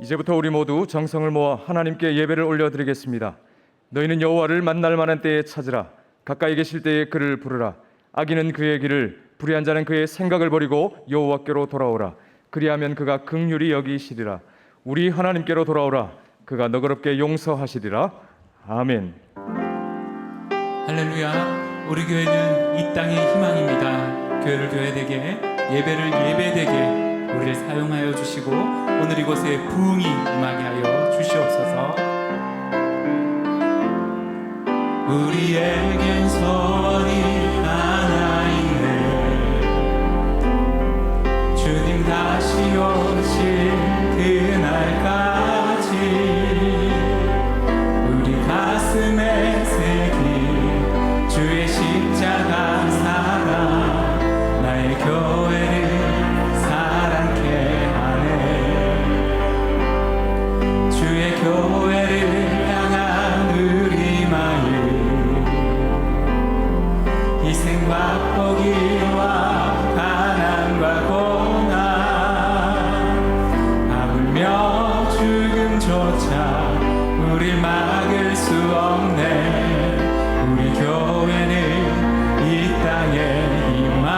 이제부터 우리 모두 정성을 모아 하나님께 예배를 올려드리겠습니다. 너희는 여호와를 만날 만한 때에 찾으라. 가까이 계실 때에 그를 부르라. 악인은 그의 길을, 불의한 자는 그의 생각을 버리고 여호와께로 돌아오라. 그리하면 그가 긍휼히 여기시리라. 우리 하나님께로 돌아오라. 그가 너그럽게 용서하시리라. 아멘. 할렐루야. 우리 교회는 이 땅의 희망입니다. 교회를 교회되게, 예배를 예배되게 우리를 사용하여 주시고 오늘 이곳에 부흥이 임하게 하여 주시옵소서. 우리에겐 소원이 하나 있네. 주님 다시 오실 그날까지 우리 가슴에 새긴 주의 십자가 사랑 나의 교회를 사랑케 하네. 주의 교회를 향한 우리 마음 희생과 포기와 가난과 고난 아물며 죽음조차 우릴 막을 수 없네. 우리 교회는 이 땅의 희망.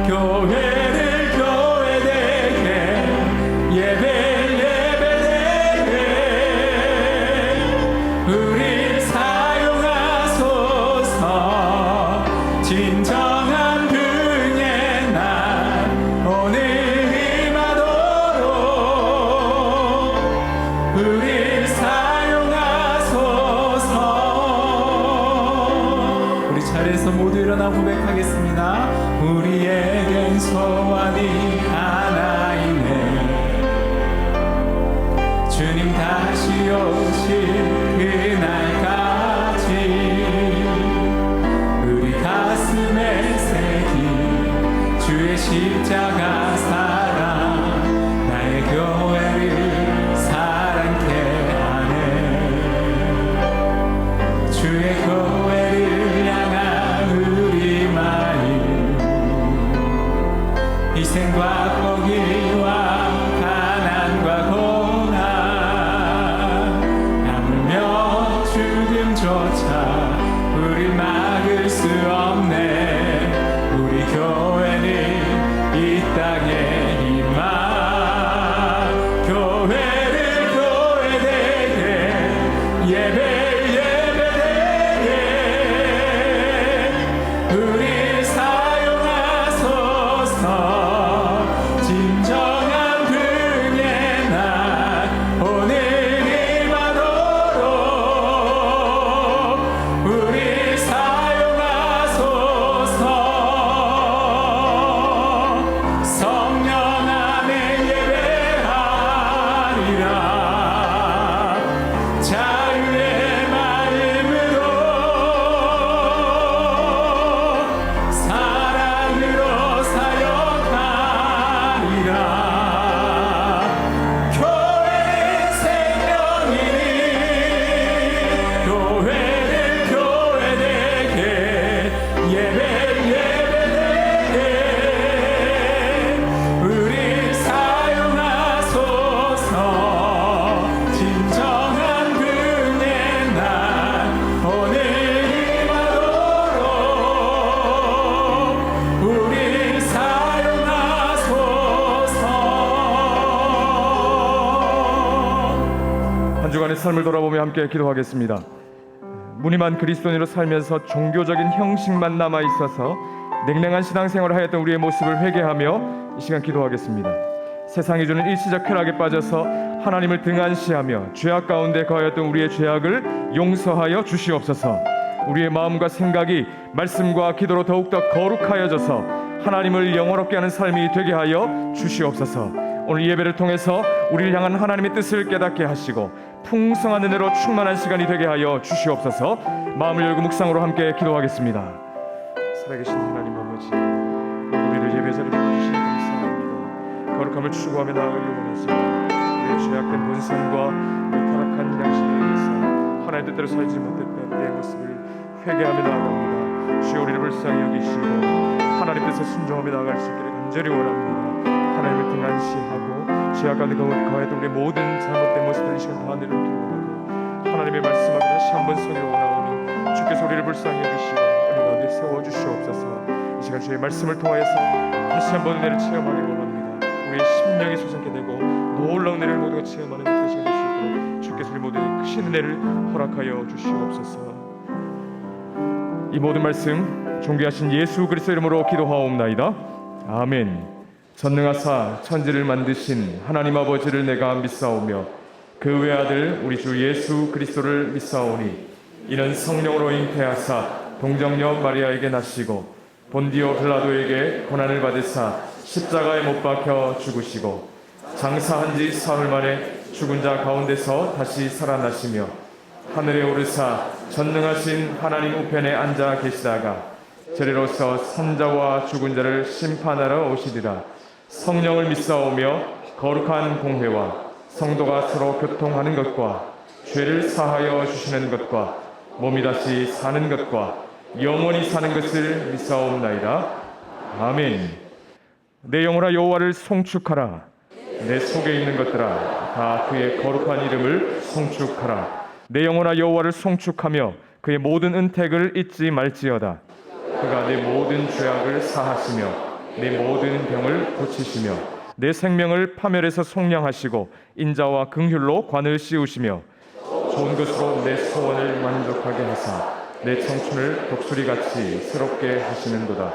교회를 교회되게, 예배 예배되게 우릴 사용하소서. 진정한 긍휼의 날 오늘 임하도록 우릴 사용하소서. 우리 차례에서 모두 일어나 고백하겠습니다. 우리에겐 소원이 하나 있네. 주님 다시 오실 그날까지 우리 가슴에 새긴 주의 십자가 사랑 나의 교회를 사랑케 하네. 주의 교회를 향한 우리 마음 희생과 포기와 가난과 고난 아물며 죽음조차 우릴 막을 수 없네. 우리 교회는 이 땅의 희망. 교회를 교회되게, 예배 예배되게 우릴 사용하소서. 진정한 긍휼의 날 오늘 임하도록 우릴 사용하소서. 성령 안에 예배하리라. 자유의 마음으로 사랑으로 사역하리라. 교회는 생명이니 교회를 교회되게, 예배 예배되게 우릴 사용하소서. 진정한 긍휼의 날 오늘 임하도록 우릴 사용하소서. 한 주간의 삶을 돌아보며 함께 기도하겠습니다. 무늬만 그리스도인으로 살면서 종교적인 형식만 남아 있어서 냉랭한 신앙생활을 하였던 우리의 모습을 회개하며 이 시간 기도하겠습니다. 세상이 주는 일시적 쾌락에 빠져서 하나님을 등한시하며 죄악 가운데 거하였던 우리의 죄악을 용서하여 주시옵소서. 우리의 마음과 생각이 말씀과 기도로 더욱더 거룩하여져서 하나님을 영원롭게 하는 삶이 되게 하여 주시옵소서. 오늘 예배를 통해서 우리를 향한 하나님의 뜻을 깨닫게 하시고 풍성한 은혜로 충만한 시간이 되게 하여 주시옵소서. 마음을 열고 묵상으로 함께 기도하겠습니다. 살아계신 하나님 아버지, 우리를 예배 자리로 부르시니 감사합니다. 거룩함을 추구하며 나아가기 원하시고 우리의 죄악된 본성과 우리의 타락한 양심에 의해서 하나님의 뜻대로 살지 못했던 우리의 모습을 회개하며 나아갑니다. 주여 우리를 불쌍히 여기시고 하나님 뜻에 순종하며 나아갈 수 있기를 간절히 원합니다. 하나님을 등한시하고 죄악 가운데 거했던 우리의 모든 잘못된 모습들 이 시간 다 내려놓고 하나님의 말씀 앞에 다시 한번 서기로 나오니 주께서 우리를 불쌍히 여기시고 은혜 가운데 세워주시옵소서. 이 시간 주의 말씀을 통하여서 다시 한번 은혜를 체험하기를 원합니다. 우리의 심령이 솟게 되고 놀라운 은혜를 모두가 체험하는 그 시간 되실 때 주께서 우리 모두에게 크신 은혜를 허락하여 주시옵소서. 이 모든 말씀 존귀하신 예수 그리스도 이름으로 기도하옵나이다. 아멘. 전능하사 천지를 만드신 하나님 아버지를 내가 믿사오며 그 외아들 우리 주 예수 그리스도를 믿사오니 이는 성령으로 잉태하사 동정녀 마리아에게 나시고 본디오 빌라도에게 고난을 받으사 십자가에 못 박혀 죽으시고 장사한 지 사흘 만에 죽은 자 가운데서 다시 살아나시며 하늘에 오르사 전능하신 하나님 우편에 앉아 계시다가 저리로서 산자와 죽은 자를 심판하러 오시리라. 성령을 믿사오며 거룩한 공회와 성도가 서로 교통하는 것과 죄를 사하여 주시는 것과 몸이 다시 사는 것과 영원히 사는 것을 믿사옵나이다. 아멘. 내 영혼아 여호와를 송축하라. 내 속에 있는 것들아 다 그의 거룩한 이름을 송축하라. 내 영혼아 여호와를 송축하며 그의 모든 은택을 잊지 말지어다. 그가 내 모든 죄악을 사하시며 내 모든 병을 고치시며 내 생명을 파멸에서 속량하시고 인자와 긍휼로 관을 씌우시며 좋은 것으로 내 소원을 만족하게 하사 내 청춘을 독수리같이 새롭게 하시는도다.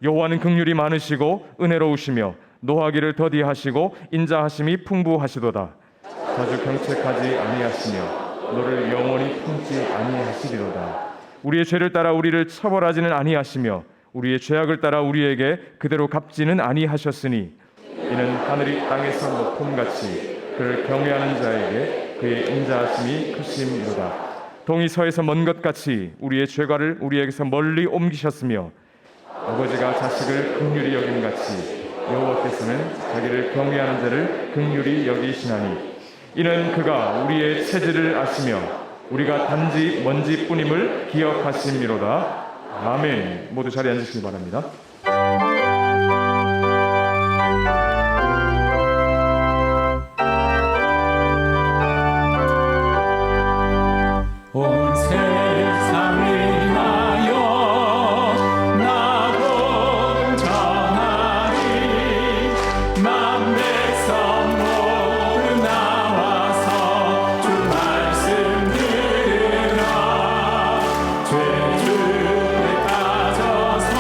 여호와는 긍휼이 많으시고 은혜로우시며 노하기를 더디하시고 인자하심이 풍부하시도다. 자주 경책하지 아니하시며 너를 영원히 품지 아니하시리로다. 우리의 죄를 따라 우리를 처벌하지는 아니하시며 우리의 죄악을 따라 우리에게 그대로 갚지는 아니하셨으니 이는 하늘이 땅에서 높음같이 그를 경외하는 자에게 그의 인자하심이 크심이로다. 동이 서에서 먼 것 같이 우리의 죄가를 우리에게서 멀리 옮기셨으며 아버지가 자식을 긍휼히 여김같이 여호와께서는 자기를 경외하는 자를 긍휼히 여기시나니 이는 그가 우리의 체질을 아시며 우리가 단지 먼지뿐임을 기억하심이로다. 아멘. 모두 자리에 앉으시기 바랍니다. 온 세상 위하여 나도 전하리 만 백성 모두 나와서 주 말씀 들으라. 죄중에 빠져서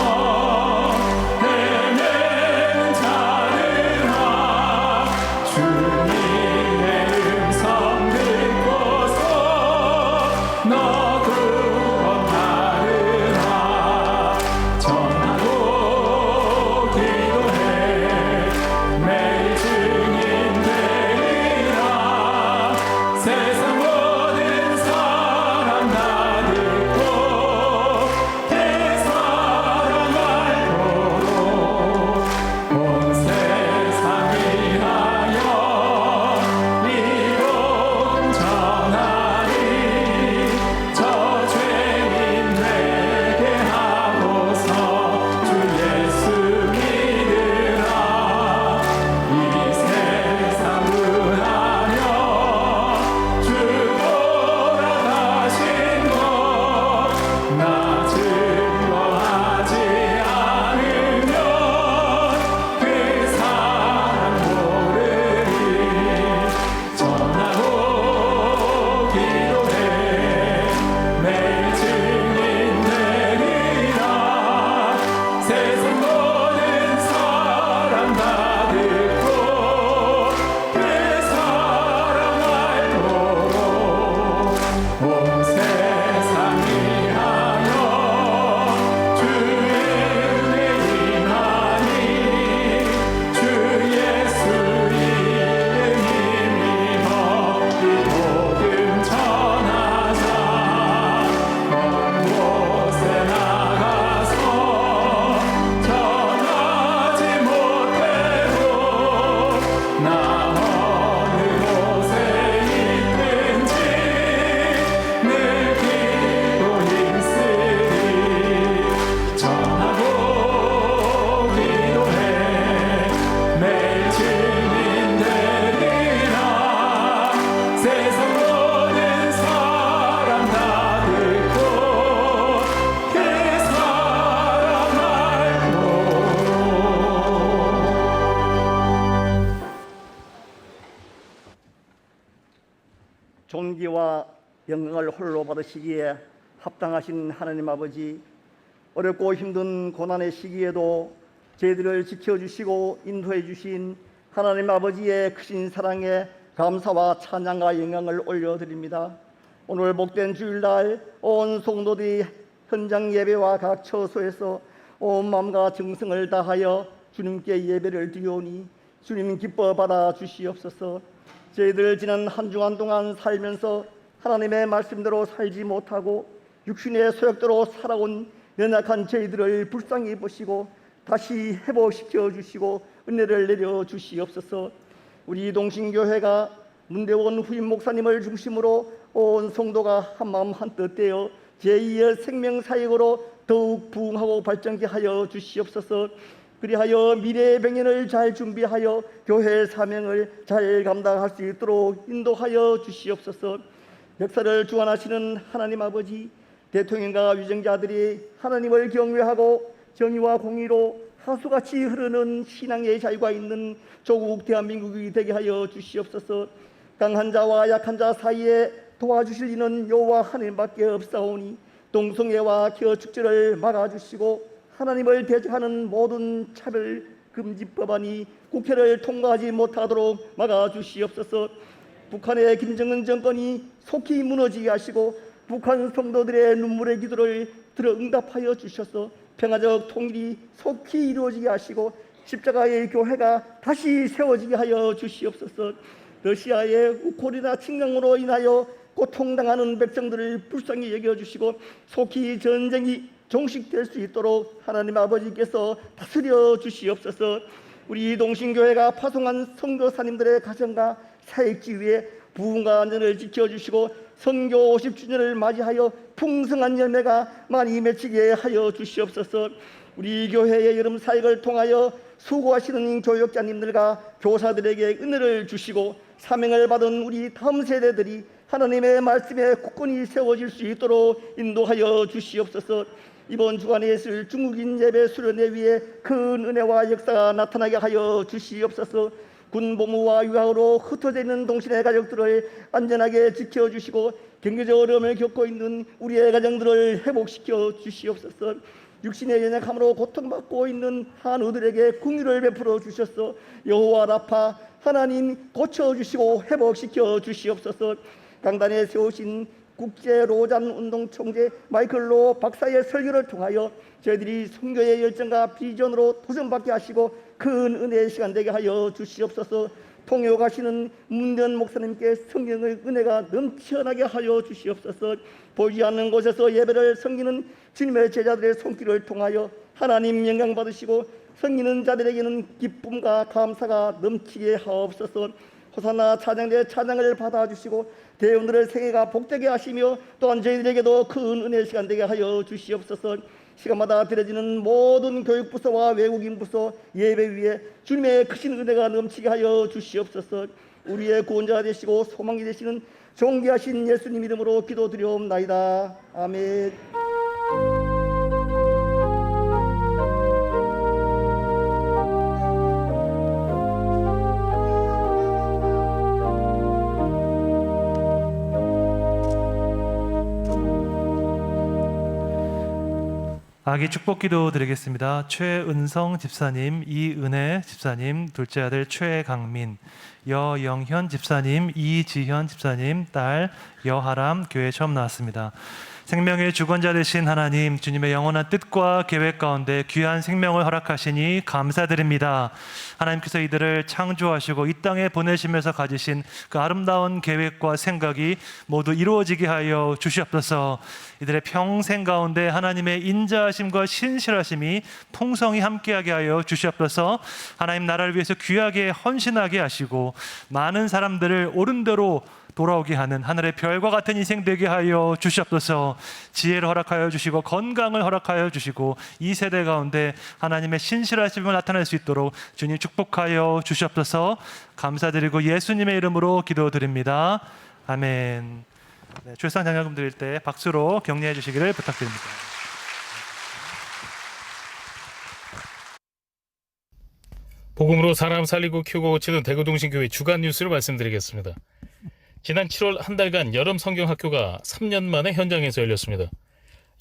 존귀와 영광을 홀로 받으시기에 합당하신 하나님 아버지, 어렵고 힘든 고난의 시기에도 저희들을 지켜주시고 인도해 주신 하나님 아버지의 크신 사랑에 감사와 찬양과 영광을 올려드립니다. 오늘 복된 주일날 온 성도들이 현장 예배와 각 처소에서 온 마음과 정성을 다하여 주님께 예배를 드리오니 주님 기뻐 받아 주시옵소서. 저희들 지난 한 주간 동안 살면서 하나님의 말씀대로 살지 못하고 육신의 소욕대로 살아온 연약한 저희들을 불쌍히 보시고 다시 회복시켜 주시고 은혜를 내려 주시옵소서. 우리 동신교회가 문대원 후임 목사님을 중심으로 온 성도가 한마음 한뜻 되어 제2의 생명사역으로 더욱 부흥하고 발전케 하여 주시옵소서. 그리하여 미래의 병연을 잘 준비하여 교회 사명을 잘 감당할 수 있도록 인도하여 주시옵소서. 역사를 주관하시는 하나님 아버지, 대통령과 위정자들이 하나님을 경외하고 정의와 공의로 하수같이 흐르는 신앙의 자유가 있는 조국 대한민국이 되게 하여 주시옵소서. 강한 자와 약한 자 사이에 도와주실 이는 여호와 하나님밖에 없사오니 동성애와 기어축제를 막아주시고 하나님을 대적하는 모든 차별 금지 법안이 국회를 통과하지 못하도록 막아주시옵소서. 북한의 김정은 정권이 속히 무너지게 하시고 북한 성도들의 눈물의 기도를 들어 응답하여 주셔서 평화적 통일이 속히 이루어지게 하시고 십자가의 교회가 다시 세워지게 하여 주시옵소서. 러시아의 우크라이나 침공으로 인하여 고통당하는 백성들을 불쌍히 여겨주시고 속히 전쟁이 종식될 수 있도록 하나님 아버지께서 다스려 주시옵소서. 우리 동신교회가 파송한 선교사님들의 가정과 사역지 위에 부흥과 안전을 지켜주시고 선교 50주년을 맞이하여 풍성한 열매가 많이 맺히게 하여 주시옵소서. 우리 교회의 여름 사역을 통하여 수고하시는 교육자님들과 교사들에게 은혜를 주시고 사명을 받은 우리 다음 세대들이 하나님의 말씀에 굳건히 세워질 수 있도록 인도하여 주시옵소서. 이번 주간에 있을 중국인 예배 수련회 위에 큰 은혜와 역사가 나타나게 하여 주시옵소서. 군복무와 유학으로 흩어져 있는 동신의 가족들을 안전하게 지켜주시고 경제적 어려움을 겪고 있는 우리의 가정들을 회복시켜 주시옵소서. 육신의 연약함으로 고통받고 있는 한우들에게 긍휼을 베풀어 주셔서 여호와 라파 하나님 고쳐주시고 회복시켜 주시옵소서. 강단에 세우신 국제로잔운동 총재 마이클 로 박사의 설교를 통하여 저희들이 선교의 열정과 비전으로 도전받게 하시고 큰 은혜의 시간 되게 하여 주시옵소서. 통역하시는 문전 목사님께 성령의 은혜가 넘쳐나게 하여 주시옵소서. 보이지 않는 곳에서 예배를 섬기는 주님의 제자들의 손길을 통하여 하나님 영광 받으시고 섬기는 자들에게는 기쁨과 감사가 넘치게 하옵소서. 호산나 찬양대 찬양을 받아주시고 대원들의 생애가 복되게 하시며 또한 저희들에게도 큰 은혜의 시간 되게 하여 주시옵소서. 시간마다 드려지는 모든 교육부서와 외국인부서 예배 위에 주님의 크신 은혜가 넘치게 하여 주시옵소서. 우리의 구원자가 되시고 소망이 되시는 존귀하신 예수님 이름으로 기도드리옵나이다. 아멘. 아기 축복기도 드리겠습니다. 최은성 집사님, 이은혜 집사님, 둘째 아들 최강민, 여영현 집사님, 이지현 집사님, 딸 여하람 교회 처음 나왔습니다. 생명의 주권자 되신 하나님, 주님의 영원한 뜻과 계획 가운데 귀한 생명을 허락하시니 감사드립니다. 하나님께서 이들을 창조하시고 이 땅에 보내시면서 가지신 그 아름다운 계획과 생각이 모두 이루어지게 하여 주시옵소서. 이들의 평생 가운데 하나님의 인자하심과 신실하심이 풍성히 함께하게 하여 주시옵소서. 하나님 나라를 위해서 귀하게 헌신하게 하시고 많은 사람들을 옳은 대로 돌아오게 하는 하늘의 별과 같은 인생 되게 하여 주시옵소서. 지혜를 허락하여 주시고 건강을 허락하여 주시고 이 세대 가운데 하나님의 신실하심을 나타낼 수 있도록 주님 축복하여 주시옵소서. 감사드리고 예수님의 이름으로 기도드립니다. 아멘. 네, 출산 장려금 드릴 때 박수로 격려해 주시기를 부탁드립니다. 복음으로 사람 살리고 키우고 고치는 대구동신교회 주간 뉴스를 말씀드리겠습니다. 지난 7월 한 달간 여름 성경학교가 3년 만에 현장에서 열렸습니다.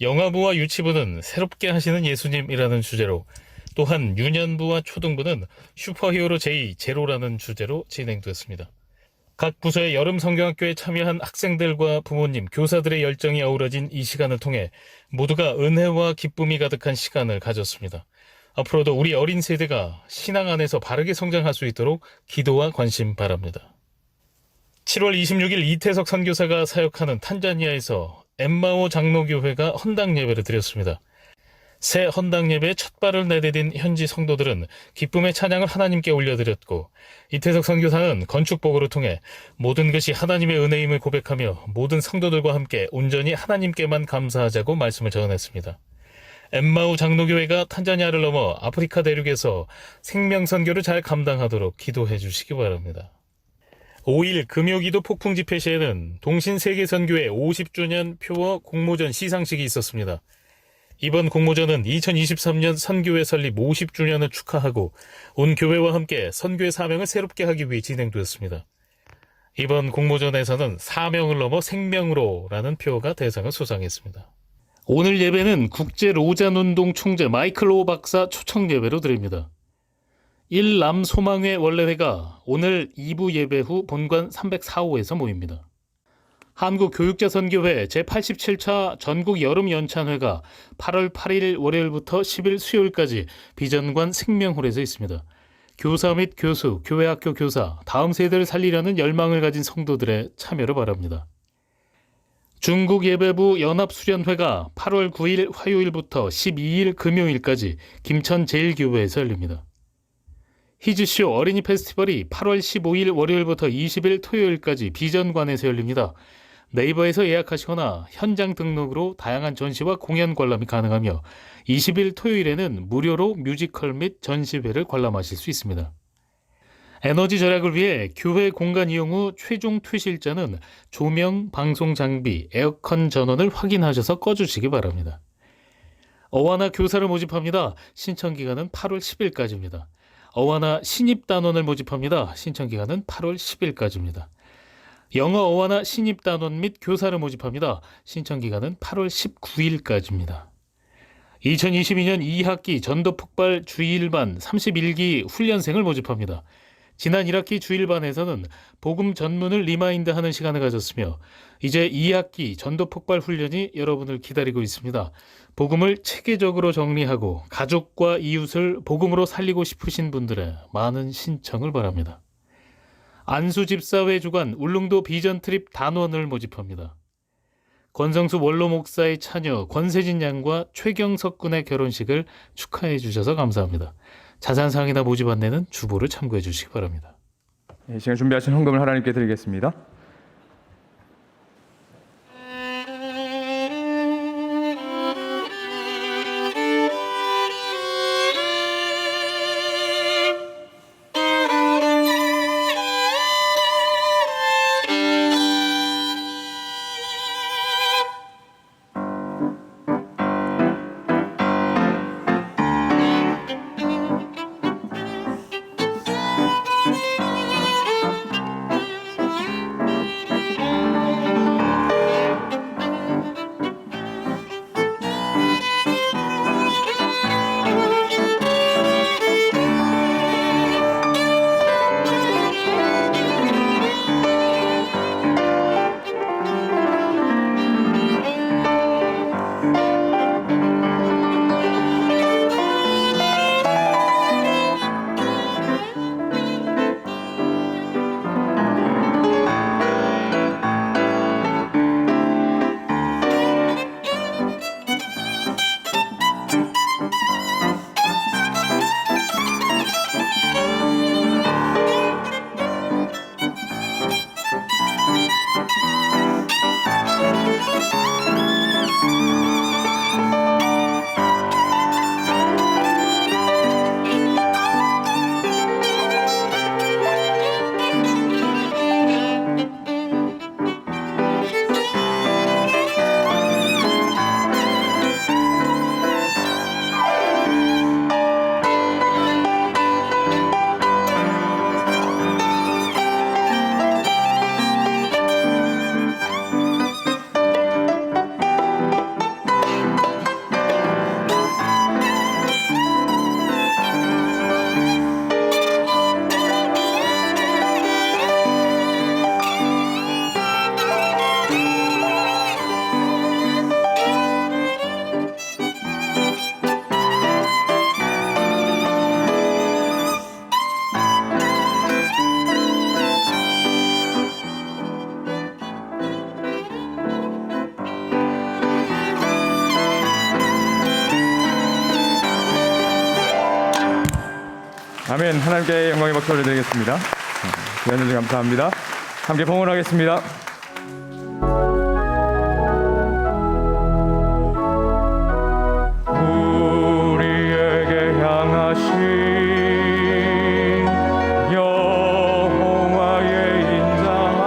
영아부와 유치부는 새롭게 하시는 예수님이라는 주제로, 또한 유년부와 초등부는 슈퍼히어로 제2 제로라는 주제로 진행됐습니다. 각 부서의 여름 성경학교에 참여한 학생들과 부모님, 교사들의 열정이 어우러진 이 시간을 통해 모두가 은혜와 기쁨이 가득한 시간을 가졌습니다. 앞으로도 우리 어린 세대가 신앙 안에서 바르게 성장할 수 있도록 기도와 관심 바랍니다. 7월 26일 이태석 선교사가 사역하는 탄자니아에서 엠마오 장로교회가 헌당 예배를 드렸습니다. 새 헌당 예배에 첫 발을 내디딘 현지 성도들은 기쁨의 찬양을 하나님께 올려드렸고, 이태석 선교사는 건축복으로 통해 모든 것이 하나님의 은혜임을 고백하며 모든 성도들과 함께 온전히 하나님께만 감사하자고 말씀을 전했습니다. 엠마오 장로교회가 탄자니아를 넘어 아프리카 대륙에서 생명선교를 잘 감당하도록 기도해 주시기 바랍니다. 5일 금요기도 폭풍 집회 시에는 동신세계선교회 50주년 표어 공모전 시상식이 있었습니다. 이번 공모전은 2023년 선교회 설립 50주년을 축하하고 온 교회와 함께 선교의 사명을 새롭게 하기 위해 진행되었습니다. 이번 공모전에서는 사명을 넘어 생명으로라는 표어가 대상을 수상했습니다. 오늘 예배는 국제로잔운동 총재 마이클 오 박사 초청 예배로 드립니다. 일남소망회 원래회가 오늘 2부 예배 후 본관 304호에서 모입니다. 한국교육자선교회 제87차 전국 여름연찬회가 8월 8일 월요일부터 10일 수요일까지 비전관 생명홀에서 있습니다. 교사 및 교수, 교회학교 교사, 다음 세대를 살리려는 열망을 가진 성도들의 참여를 바랍니다. 중국 예배부 연합수련회가 8월 9일 화요일부터 12일 금요일까지 김천 제1교회에서 열립니다. 히즈쇼 어린이 페스티벌이 8월 15일 월요일부터 20일 토요일까지 비전관에서 열립니다. 네이버에서 예약하시거나 현장 등록으로 다양한 전시와 공연 관람이 가능하며 20일 토요일에는 무료로 뮤지컬 및 전시회를 관람하실 수 있습니다. 에너지 절약을 위해 교회 공간 이용 후 최종 퇴실자는 조명, 방송 장비, 에어컨 전원을 확인하셔서 꺼주시기 바랍니다. 어와나 교사를 모집합니다. 신청 기간은 8월 10일까지입니다. 어와나 신입단원을 모집합니다. 신청 기간은 8월 10일까지입니다. 영어 어와나 신입단원 및 교사를 모집합니다. 신청 기간은 8월 19일까지입니다. 2022년 2학기 전도폭발 주일반 31기 훈련생을 모집합니다. 지난 1학기 주일반에서는 복음 전문을 리마인드하는 시간을 가졌으며 이제 2학기 전도폭발 훈련이 여러분을 기다리고 있습니다. 복음을 체계적으로 정리하고 가족과 이웃을 복음으로 살리고 싶으신 분들의 많은 신청을 바랍니다. 안수집사회 주관 울릉도 비전트립 단원을 모집합니다. 권성수 원로 목사의 차녀 권세진 양과 최경석 군의 결혼식을 축하해 주셔서 감사합니다. 자세한사항이나 모집 안내는 주보를 참고해 주시기 바랍니다. 이 시간 준비하신 헌금을 하나님께 드리겠습니다. 아멘. 하나님께 영광의 박수 올려드리겠습니다. 귀한 은혜 감사합니다. 함께 봉헌하겠습니다. 우리에게 향하신 여호와의 인자하심이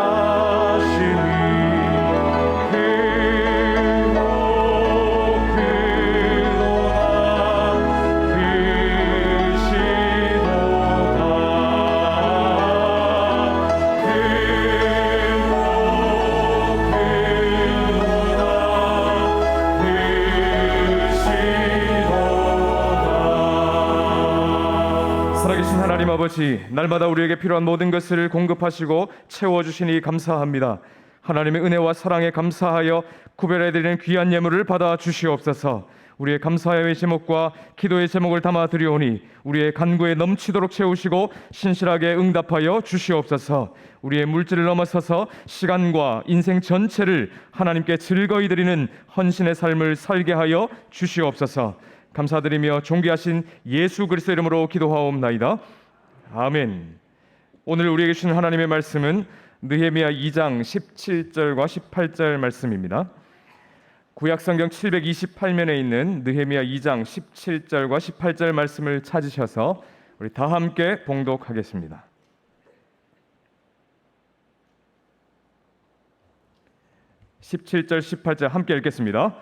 살아계신 하나님 아버지, 날마다 우리에게 필요한 모든 것을 공급하시고 채워주시니 감사합니다. 하나님의 은혜와 사랑에 감사하여 구별해드리는 귀한 예물을 받아 주시옵소서. 우리의 감사의 제목과 기도의 제목을 담아 드리오니 우리의 간구에 넘치도록 채우시고 신실하게 응답하여 주시옵소서. 우리의 물질을 넘어서서 시간과 인생 전체를 하나님께 즐거이 드리는 헌신의 삶을 살게 하여 주시옵소서. 감사드리며 존귀하신 예수 그리스도 이름으로 기도하옵나이다. 아멘. 오늘 우리에게 주신 하나님의 말씀은 느헤미야 2장 17절과 18절 말씀입니다. 구약성경 728면에 있는 느헤미야 2장 17절과 18절 말씀을 찾으셔서 우리 다 함께 봉독하겠습니다. 17절 18절 함께 읽겠습니다.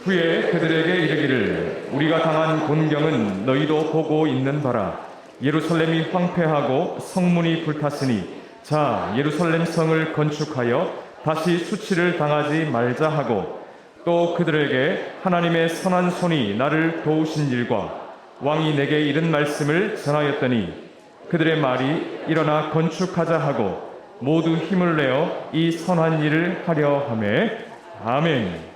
후에 그들에게 이르기를 우리가 당한 곤경은 너희도 보고 있는 바라. 예루살렘이 황폐하고 성문이 불탔으니 자 예루살렘 성을 건축하여 다시 수치를 당하지 말자 하고, 또 그들에게 하나님의 선한 손이 나를 도우신 일과 왕이 내게 이른 말씀을 전하였더니 그들의 말이 일어나 건축하자 하고 모두 힘을 내어 이 선한 일을 하려 하매. 아멘.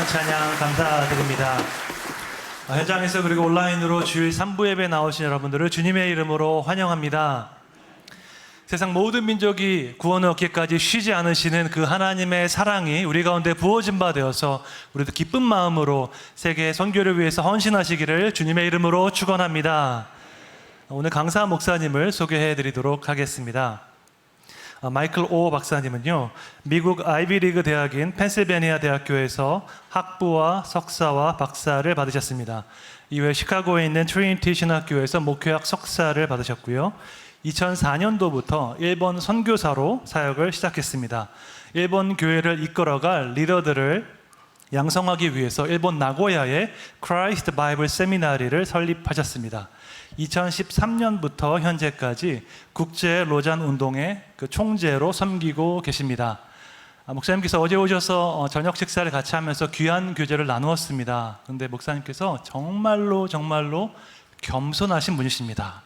찬양 감사드립니다. 현장에서 그리고 온라인으로 주일 3부 예배 나오신 여러분들을 주님의 이름으로 환영합니다. 세상 모든 민족이 구원을 얻기까지 쉬지 않으시는 그 하나님의 사랑이 우리 가운데 부어진 바 되어서 우리도 기쁜 마음으로 세계 선교를 위해서 헌신하시기를 주님의 이름으로 축원합니다. 오늘 강사 목사님을 소개해 드리도록 하겠습니다. 마이클 오 박사님은요, 미국 아이비리그 대학인 펜실베니아 대학교에서 학부와 석사와 박사를 받으셨습니다. 이외 시카고에 있는 트리니티 신학교에서 목회학 석사를 받으셨고요. 2004년도부터 일본 선교사로 사역을 시작했습니다. 일본 교회를 이끌어갈 리더들을 양성하기 위해서 일본 나고야에 크라이스트 바이블 세미나리를 설립하셨습니다. 2013년부터 현재까지 국제 로잔 운동의 그 총재로 섬기고 계십니다. 목사님께서 어제 오셔서 저녁 식사를 같이 하면서 귀한 교제를 나누었습니다. 그런데 목사님께서 정말로 겸손하신 분이십니다.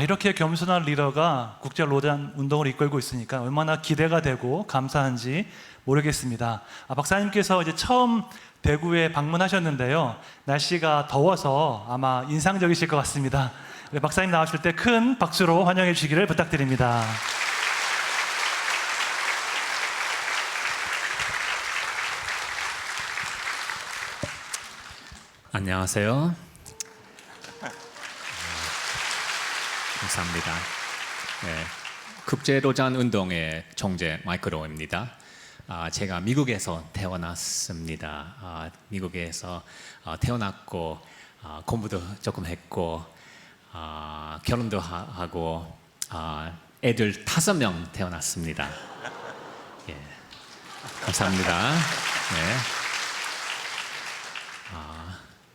이렇게 겸손한 리더가 국제 로잔 운동을 이끌고 있으니까 얼마나 기대가 되고 감사한지 모르겠습니다. 박사님께서 이제 처음 대구에 방문하셨는데요, 날씨가 더워서 아마 인상적이실 것 같습니다. 박사님 나오실 때 큰 박수로 환영해 주시기를 부탁드립니다. 안녕하세요. 감사합니다. 네, 국제로잔 운동의 총재 마이클 오입니다. 제가 미국에서 태어났습니다. 미국에서 태어났고 공부도 조금 했고 결혼도 하고 애들 5명 태어났습니다. 예, 감사합니다. 네.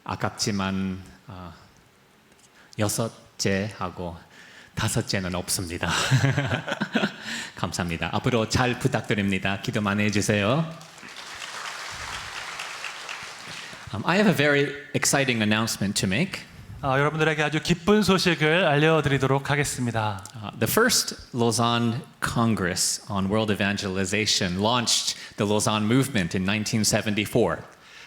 아깝지만 6째하고 5째는 없습니다. 감사합니다. 앞으로 잘 부탁드립니다. 기도 많이 해주세요. I have a very exciting announcement to make. 여러분들에게 아주 기쁜 소식을 알려드리도록 하겠습니다. The first Lausanne Congress on World Evangelization launched the Lausanne movement in 1974.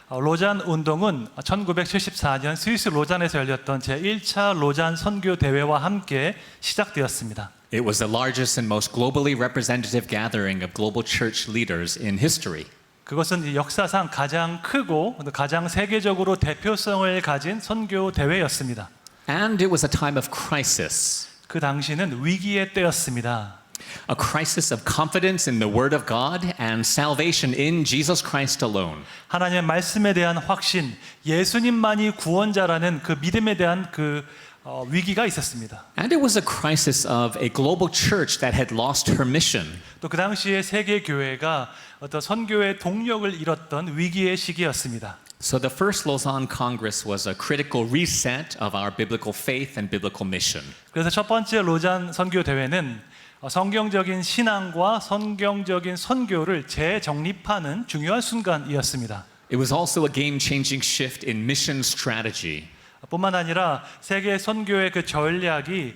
로잔 운동은 1974년 스위스 로잔에서 열렸던 제1차 로잔 선교 대회와 함께 시작되었습니다. It was the largest and most globally representative gathering of global church leaders in history. 그것은 역사상 가장 크고 가장 세계적으로 대표성을 가진 선교 대회였습니다. And it was a time of crisis. 그 당시는 위기의 때였습니다. A crisis of confidence in the Word of God and salvation in Jesus Christ alone. 하나님의 말씀에 대한 확신, 예수님만이 구원자라는 그 믿음에 대한 위기가 있었습니다. And it was a crisis of a global church that had lost her mission. 또 그 당시에 세계 교회가 어떤 선교의 동력을 잃었던 위기의 시기였습니다. So the first Lausanne Congress was a critical reset of our biblical faith and biblical mission. 그래서 첫 번째 로잔 선교 대회는 성경적인 신앙과 성경적인 선교를 재정립하는 중요한 순간이었습니다. It was also a game-changing shift in mission strategy. 뿐만 아니라 세계 선교의 그 전략이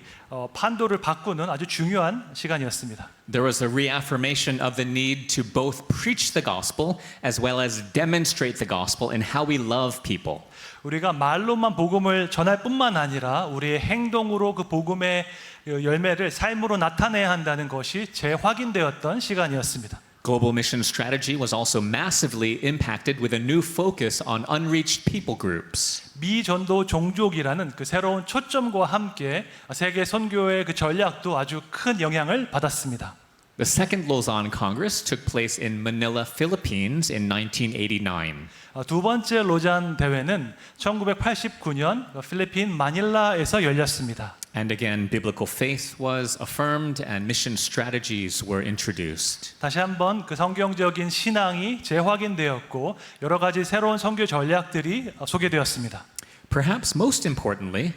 판도를 바꾸는 아주 중요한 시간이었습니다. There was a reaffirmation of the need to both preach the gospel as well as demonstrate the gospel in how we love people. 우리가 말로만 복음을 전할 뿐만 아니라 우리의 행동으로 그 복음의 열매를 삶으로 나타내야 한다는 것이 재확인되었던 시간이었습니다. Global mission strategy was also massively impacted with a new focus on unreached people groups. 미전도 종족이라는 그 새로운 초점과 함께 세계 선교의 그 전략도 아주 큰 영향을 받았습니다. The second Lausanne Congress took place in Manila, Philippines in 1989. 두 번째 로잔 대회는 1989년 필리핀 마닐라에서 열렸습니다. And again, biblical faith was affirmed and mission strategies were introduced. 다시 한번 그 성경적인 신앙이 재확인되었고 여러 가지 새로운 선교 전략들이 소개되었습니다. Perhaps most importantly,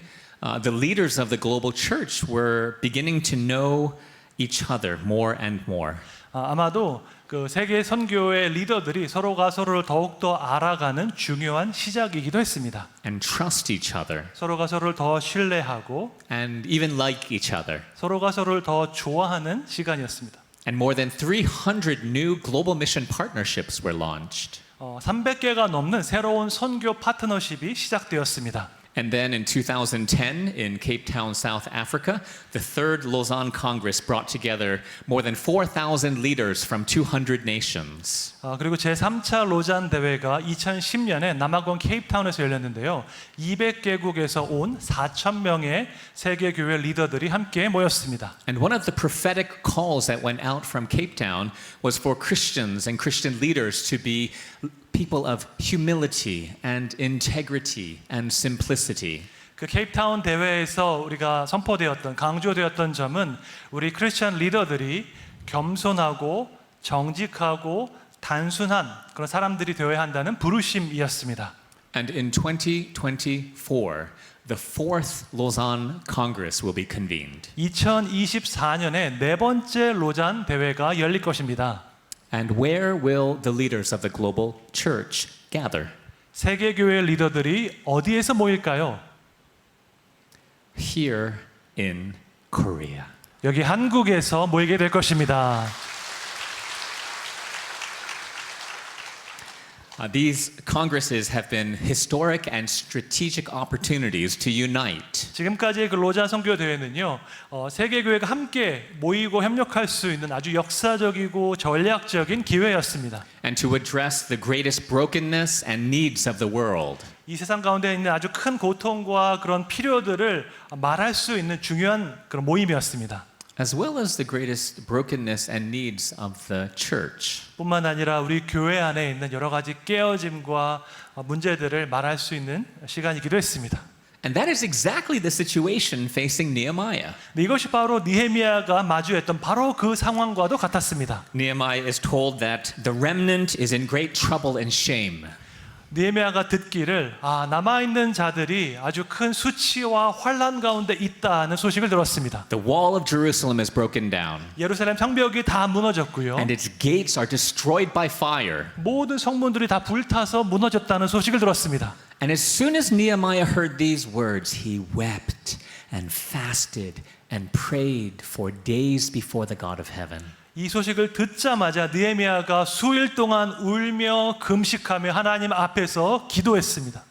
the leaders of the global church were beginning to know each other more and more. 아마도 그 세계 선교의 리더들이 서로가 서로를 더욱더 알아가는 중요한 시작이기도 했습니다. And trust each other 서로가 서로를 더 신뢰하고 and even like each other. 서로가 서로를 더 좋아하는 시간이었습니다. And more than 300 new global mission partnerships were launched. 300개가 넘는 새로운 선교 파트너십이 시작되었습니다. And then in 2010 in Cape Town, South Africa, the third Lausanne Congress brought together more than 4,000 leaders from 200 nations. 그리고 제3차 로잔 대회가 2010년에 남아공 케이프타운에서 열렸는데요. 200개국에서 온 4,000명의 세계 교회 리더들이 함께 모였습니다. And one of the prophetic calls that went out from Cape Town was for Christians and Christian leaders to be people of humility and integrity and simplicity. 그 케이프타운 대회에서 우리가 선포되었던 강조되었던 점은 우리 크리스천 리더들이 겸손하고 정직하고 단순한 그런 사람들이 되어야 한다는 부르심이었습니다. And in 2024, the fourth Lausanne Congress will be convened. 2024년에 네 번째 로잔 대회가 열릴 것입니다. And where will the leaders of the global church gather? 세계 교회 리더들이 어디에서 모일까요? Here in Korea. 여기 한국에서 모이게 될 것입니다. These congresses have been historic and strategic opportunities to unite. 지금까지의 그 로잔 선교 대회는요, 세계 교회가 함께 모이고 협력할 수 있는 아주 역사적이고 전략적인 기회였습니다. And to address the greatest brokenness and needs of the world. 이 세상 가운데 있는 아주 큰 고통과 그런 필요들을 말할 수 있는 중요한 그런 모임이었습니다. As well as the greatest brokenness and needs of the church. 뿐만 아니라 우리 교회 안에 있는 여러 가지 깨어짐과 문제들을 말할 수 있는 시간이기도 했습니다. And that is exactly the situation facing Nehemiah. 이것이 바로 느헤미야가 마주했던 바로 그 상황과도 같았습니다. Nehemiah is told that the remnant is in great trouble and shame. 느헤미야가 듣기를 남아있는 자들이 아주 큰 수치와 환난 가운데 있다는 소식을 들었습니다. The wall of Jerusalem is broken down. 예루살렘 성벽이 다 무너졌고요. And its gates are destroyed by fire. 모든 성문들이 다 불타서 무너졌다는 소식을 들었습니다. And as soon as Nehemiah heard these words, he wept and fasted and prayed for days before the God of heaven. 이 소식을 듣자마자 느헤미야가 수일 동안 울며 금식하며 하나님 앞에서 기도했습니다.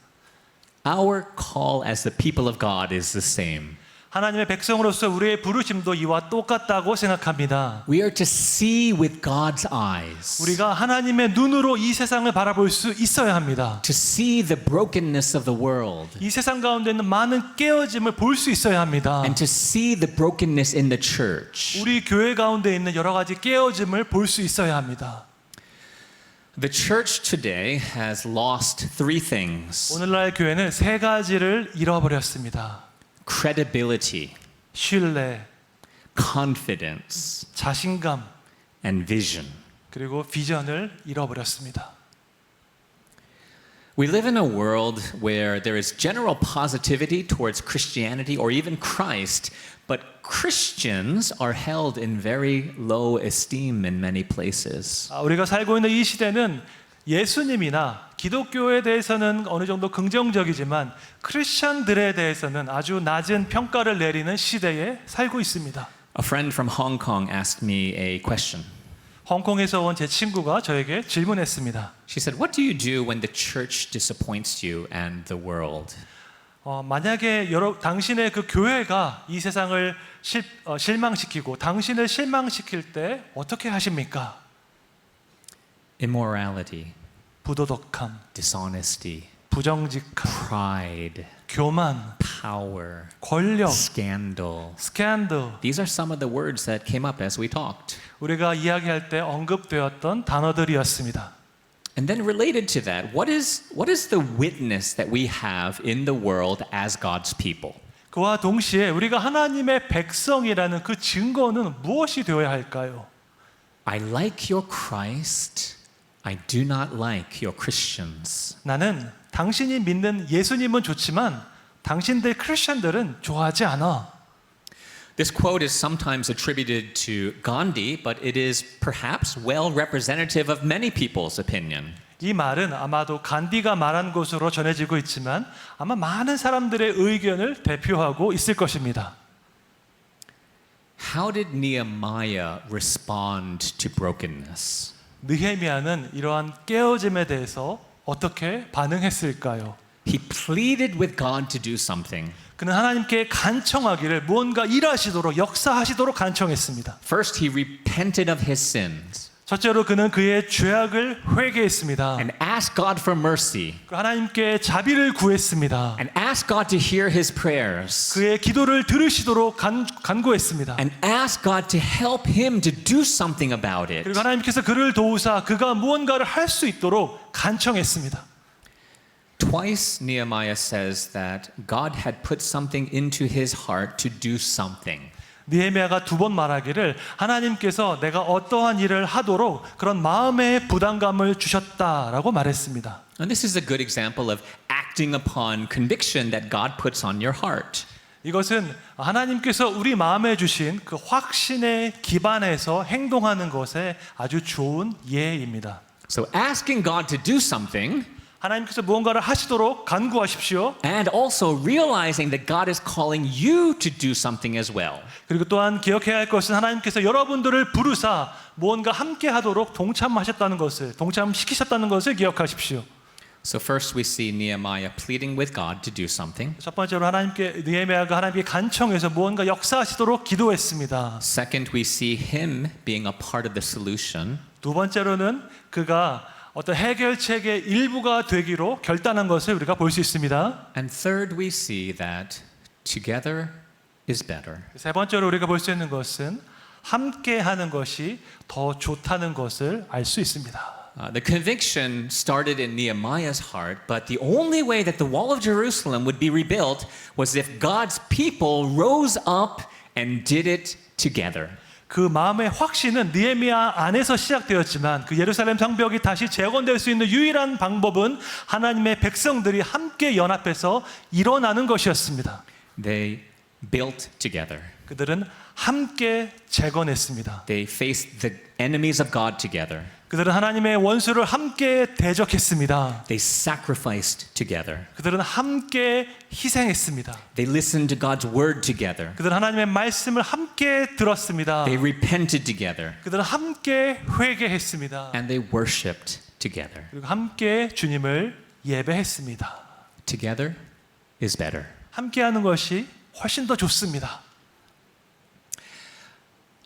Our call as the people of God is the same. 하나님의 백성으로서 우리의 부르심도 이와 똑같다고 생각합니다. We are to see with God's eyes. 우리가 하나님의 눈으로 이 세상을 바라볼 수 있어야 합니다. To see the brokenness of the world. 이 세상 가운데 있는 많은 깨어짐을 볼 수 있어야 합니다. And to see the brokenness in the church. 우리 교회 가운데 있는 여러 가지 깨어짐을 볼 수 있어야 합니다. The church today has lost three things. 오늘날 교회는 세 가지를 잃어버렸습니다. Credibility, 신뢰, confidence, 자신감, and vision. 그리고 비전을 잃어버렸습니다. We live in a world where there is general positivity towards Christianity or even Christ, but Christians are held in very low esteem in many places. 우리가 살고 있는 이 시대는 예수님이나 기독교에 대해서는 어느 정도 긍정적이지만 크리스천들에 대해서는 아주 낮은 평가를 내리는 시대에 살고 있습니다. A friend from Hong Kong asked me a question. 홍콩에서 온 제 친구가 저에게 질문했습니다. She said, "What do you do when the church disappoints you and the world?" 만약에 당신의 그 교회가 이 세상을 실망시키고 당신을 실망시킬 때 어떻게 하십니까? Immorality, 부도덕함, dishonesty, 부정직함, pride, 교만, power, 권력, scandal. 스캔들. These are some of the words that came up as we talked. 우리가 이야기할 때 언급되었던 단어들이었습니다. And then related to that, what is the witness that we have in the world as God's people? 그와 동시에 우리가 하나님의 백성이라는 그 증거는 무엇이 되어야 할까요? I like your Christ. I do not like your Christians. 나는 당신이 믿는 예수님은 좋지만 당신들 크리스천들은 좋아하지 않아. This quote is sometimes attributed to Gandhi, but it is perhaps well representative of many people's opinion. 이 말은 아마도 간디가 말한 것으로 전해지고 있지만 아마 많은 사람들의 의견을 대표하고 있을 것입니다. How did Nehemiah respond to brokenness? 느헤미야는 이러한 깨어짐에 대해서 어떻게 반응했을까요? He pleaded with God to do something. 그는 하나님께 간청하기를 무언가 일하시도록 역사하시도록 간청했습니다. First, he repented of his sins 첫째로 그는 그의 죄악을 회개했습니다. and asked God for mercy 하나님께 자비를 구했습니다. and asked God to hear his prayers 그의 기도를 들으시도록 간구했습니다. and asked God to help him to do something about it. 그리고 하나님께서 그를 도우사 그가 무언가를 할 수 있도록 간청했습니다. Twice Nehemiah says that God had put something into his heart to do something. 느헤미야가 두 번 말하기를 하나님께서 내가 어떠한 일을 하도록 그런 마음의 부담감을 주셨다라고 말했습니다. And this is a good example of acting upon conviction that God puts on your heart. 이것은 하나님께서 우리 마음에 주신 그 확신에 기반해서 행동하는 것에 아주 좋은 예입니다. So asking God to do something 하나님께서 무언가를 하시도록 간구하십시오. and also realizing that God is calling you to do something as well. 그리고 또한 기억해야 할 것은 하나님께서 여러분들을 부르사 무언가 함께 하도록 동참시키셨다는 것을 기억하십시오. So first we see Nehemiah pleading with God to do something. 첫 번째로 느헤미야가 하나님께 간청해서 무언가 역사하시도록 기도했습니다. Second, we see him being a part of the solution. 두 번째로는 그가 어떤 해결책의 일부가 되기로 결단한 것을 우리가 볼 수 있습니다. And third, we see that together is better. 세 번째로 우리가 볼 수 있는 것은 함께 하는 것이 더 좋다는 것을 알 수 있습니다. The conviction started in Nehemiah's heart, but the only way that the wall of Jerusalem would be rebuilt was if God's people rose up and did it together. 그 마음의 확신은 느헤미야 안에서 시작되었지만 그 예루살렘 성벽이 다시 재건될 수 있는 유일한 방법은 하나님의 백성들이 함께 연합해서 일어나는 것이었습니다. They built together. 그들은 함께 재건했습니다. They faced the enemies of God together. 그들은 하나님의 원수를 함께 대적했습니다. They sacrificed together. 그들은 함께 희생했습니다. They listened to God's word together. 그들은 하나님의 말씀을 함께 들었습니다. They repented together. 그들은 함께 회개했습니다. And they worshiped together. 그리고 함께 주님을 예배했습니다. Together is better. 함께하는 것이 훨씬 더 좋습니다.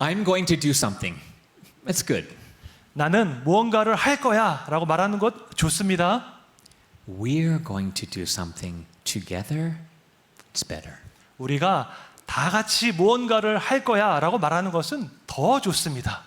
I'm going to do something. That's good. 나는 무언가를 할 거야라고 말하는 것 좋습니다. We're going to do something together. It's better. 우리가 다 같이 무언가를 할 거야라고 말하는 것은 더 좋습니다.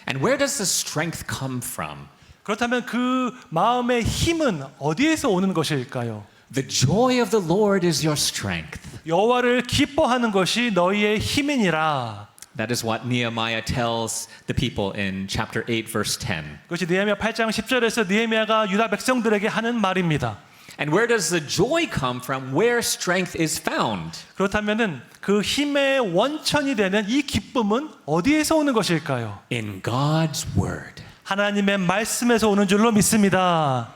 And where does the strength come from? 그렇다면 그 마음의 힘은 어디에서 오는 것일까요? The joy of the Lord is your strength. 여호와를 기뻐하는 것이 너희의 힘이니라. That is what Nehemiah tells the people in chapter 8 verse 10. 그것이 느헤미야 8장 10절에서 느헤미야가 유다 백성들에게 하는 말입니다. And where does the joy come from? Where strength is found? 그렇다면은 그 힘의 원천이 되는 이 기쁨은 어디에서 오는 것일까요? In God's word. 하나님의 말씀에서 오는 줄로 믿습니다.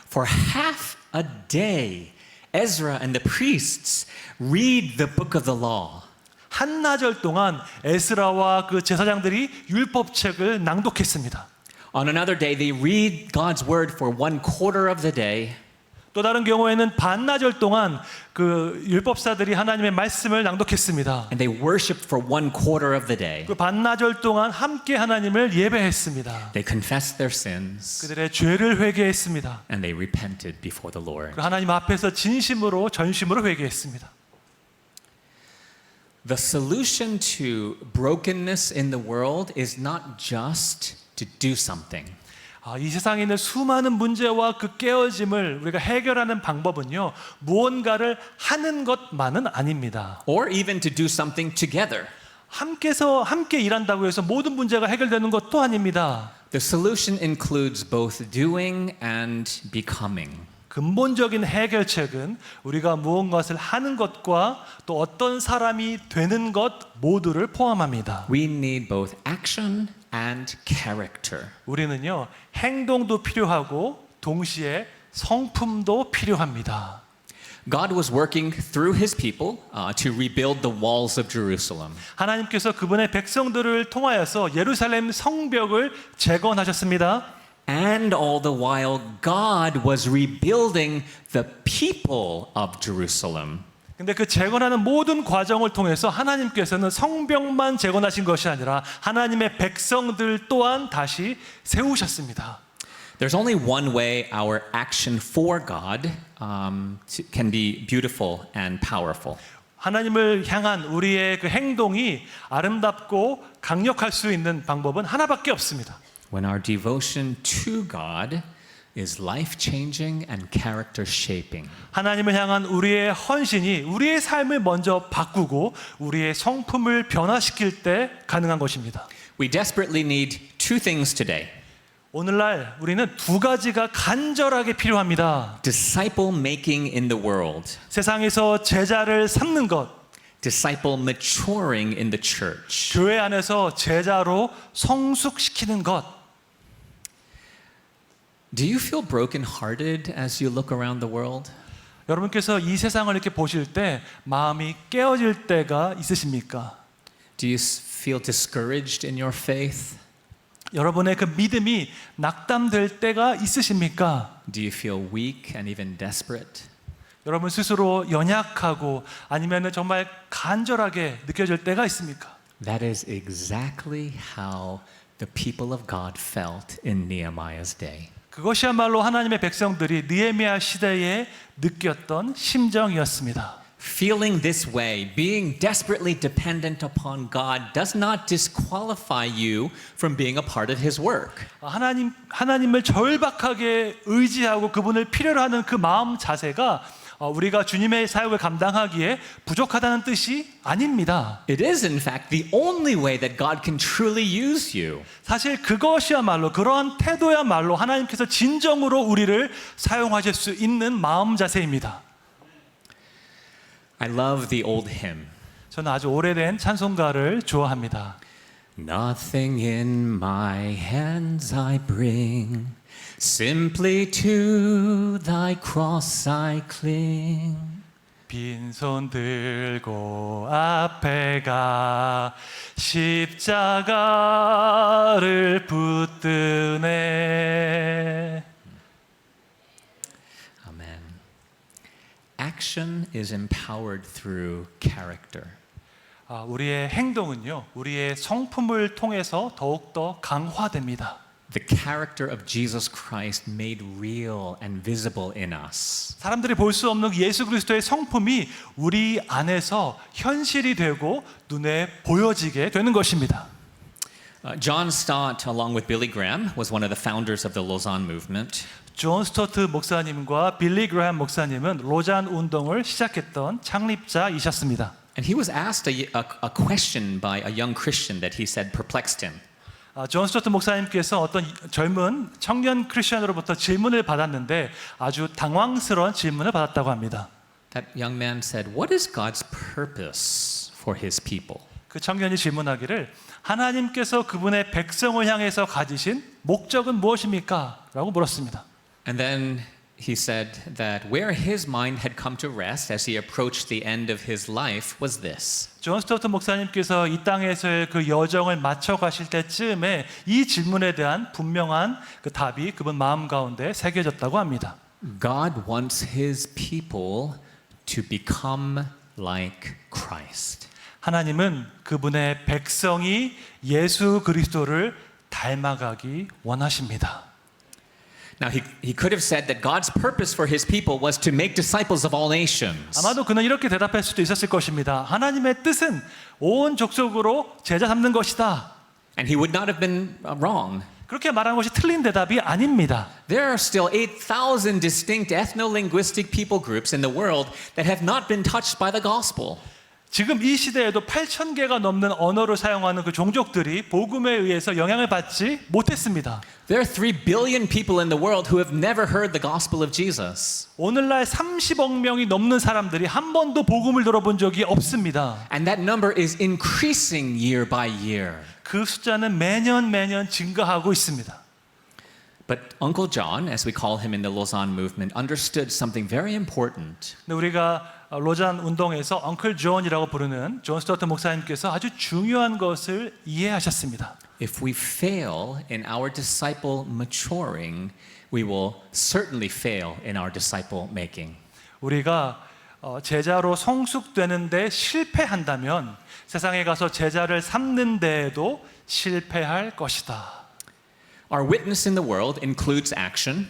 For half a day, Ezra and the priests read the book of the law. 한나절 동안 에스라와 그 제사장들이 율법책을 낭독했습니다. On another day, they read God's word for 1/4 of the day. 또 다른 경우에는 반나절 동안 그 율법사들이 하나님의 말씀을 낭독했습니다. And they worshiped for 1/4 of the day. 그 반나절 동안 함께 하나님을 예배했습니다. They confessed their sins 그들의 죄를 회개했습니다. and they repented before the Lord. 그 하나님 앞에서 진심으로 전심으로 회개했습니다. The solution to brokenness in the world is not just to do something. 이 세상에 있는 수많은 문제와 그 깨어짐을 우리가 해결하는 방법은요, 무언가를 하는 것만은 아닙니다. Or even to do something together. 함께 일한다고 해서 모든 문제가 해결되는 것도 아닙니다. The solution includes both doing and becoming. 근본적인 해결책은 우리가 무언가를 하는 것과 또 어떤 사람이 되는 것 모두를 포함합니다. We need both action and character. 우리는요, 행동도 필요하고 동시에 성품도 필요합니다. God was working through his people to rebuild the walls of Jerusalem. 하나님께서 그분의 백성들을 통하여서 예루살렘 성벽을 재건하셨습니다. And all the while, God was rebuilding the people of Jerusalem. 근데 그 재건하는 모든 과정을 통해서 하나님께서는 성벽만 재건하신 것이 아니라 하나님의 백성들 또한 다시 세우셨습니다. There's only one way our action for God can be beautiful and powerful. 하나님을 향한 우리의 그 행동이 아름답고 강력할 수 있는 방법은 하나밖에 없습니다. When our devotion to God is life-changing and character-shaping. 하나님을 향한 우리의 헌신이 우리의 삶을 먼저 바꾸고 우리의 성품을 변화시킬 때 가능한 것입니다. We desperately need two things today. 오늘날 우리는 두 가지가 간절하게 필요합니다. Disciple making in the world. 세상에서 제자를 삼는 것, Disciple maturing in the church. 교회 안에서 제자로 성숙시키는 것. Do you feel brokenhearted as you look around the world? 여러분께서 이 세상을 이렇게 보실 때 마음이 깨어질 때가 있으십니까? Do you feel discouraged in your faith? 여러분의 그 믿음이 낙담될 때가 있으십니까? Do you feel weak and even desperate? 여러분 스스로 연약하고 아니면 정말 간절하게 느껴질 때가 있습니까? That is exactly how the people of God felt in Nehemiah's day. 그것이야말로 하나님의 백성들이 느헤미야 시대에 느꼈던 심정이었습니다. Feeling this way, being desperately dependent upon God, does not disqualify you from being a part of His work. 하나님을 절박하게 의지하고 그분을 필요로 하는 그 마음 자세가 우리가 주님의 사역을 감당하기에 부족하다는 뜻이 아닙니다. It is, in fact, the only way that God can truly use you. 사실 그것이야말로 그러한 태도야말로 하나님께서 진정으로 우리를 사용하실 수 있는 마음 자세입니다. I love the old hymn. 저는 아주 오래된 찬송가를 좋아합니다. Nothing in my hands I bring, simply to thy cross I cling. 빈손 들고 앞에 가 십자가를 붙드네. Amen. Action is empowered through character. 우리의 행동은요, 우리의 성품을 통해서 더욱더 강화됩니다. The character of Jesus Christ made real and visible in us. 사람들이 볼 수 없는 예수 그리스도의 성품이 우리 안에서 현실이 되고 눈에 보여지게 되는 것입니다. John Stott, along with Billy Graham, was one of the founders of the Lausanne movement. 존 스토트 목사님과 빌리 그레이엄 목사님은 로잔 운동을 시작했던 창립자이셨습니다. And he was asked a question by a young Christian that he said perplexed him. 존 스토트 목사님께서 어떤 젊은 청년 크리스천으로부터 질문을 받았는데 아주 당황스러운 질문을 받았다고 합니다. That young man said, "What is God's purpose for his people?" 그 청년이 질문하기를 하나님께서 그분의 백성을 향해서 가지신 목적은 무엇입니까? 라고 물었습니다. And then he said that where his mind had come to rest as he approached the end of his life was this. 존 스토트 목사님께서 이 땅에서의 그 여정을 마쳐 가실 때쯤에 이 질문에 대한 분명한 그 답이 그분 마음 가운데 새겨졌다고 합니다. God wants his people to become like Christ. 하나님은 그분의 백성이 예수 그리스도를 닮아가기 원하십니다. Now he could have said that God's purpose for his people was to make disciples of all nations. 아마도 그는 이렇게 대답할 수도 있었을 것입니다. 하나님의 뜻은 온 족속으로 제자 삼는 것이다. And he would not have been wrong. 그렇게 말한 것이 틀린 대답이 아닙니다. There are still 8,000 distinct ethno-linguistic people groups in the world that have not been touched by the gospel. 지금 이 시대에도 8,000개가 넘는 언어를 사용하는 그 종족들이 복음에 의해서 영향을 받지 못했습니다. There are 3 billion people in the world who have never heard the gospel of Jesus. 오늘날 30억 명이 넘는 사람들이 한 번도 복음을 들어본 적이 없습니다. And that number is increasing year by year. 그 숫자는 매년 증가하고 있습니다. But Uncle John, as we call him in the Lausanne movement, understood something very important. 근데 우리가 로잔 운동에서 엉클 존이라고 부르는 존 스토트 목사님께서 아주 중요한 것을 이해하셨습니다. If we fail in our disciple maturing, we will certainly fail in our disciple making. 우리가 제자로 성숙되는데 실패한다면 세상에 가서 제자를 삼는 데에도 실패할 것이다. Our witness in the world includes action,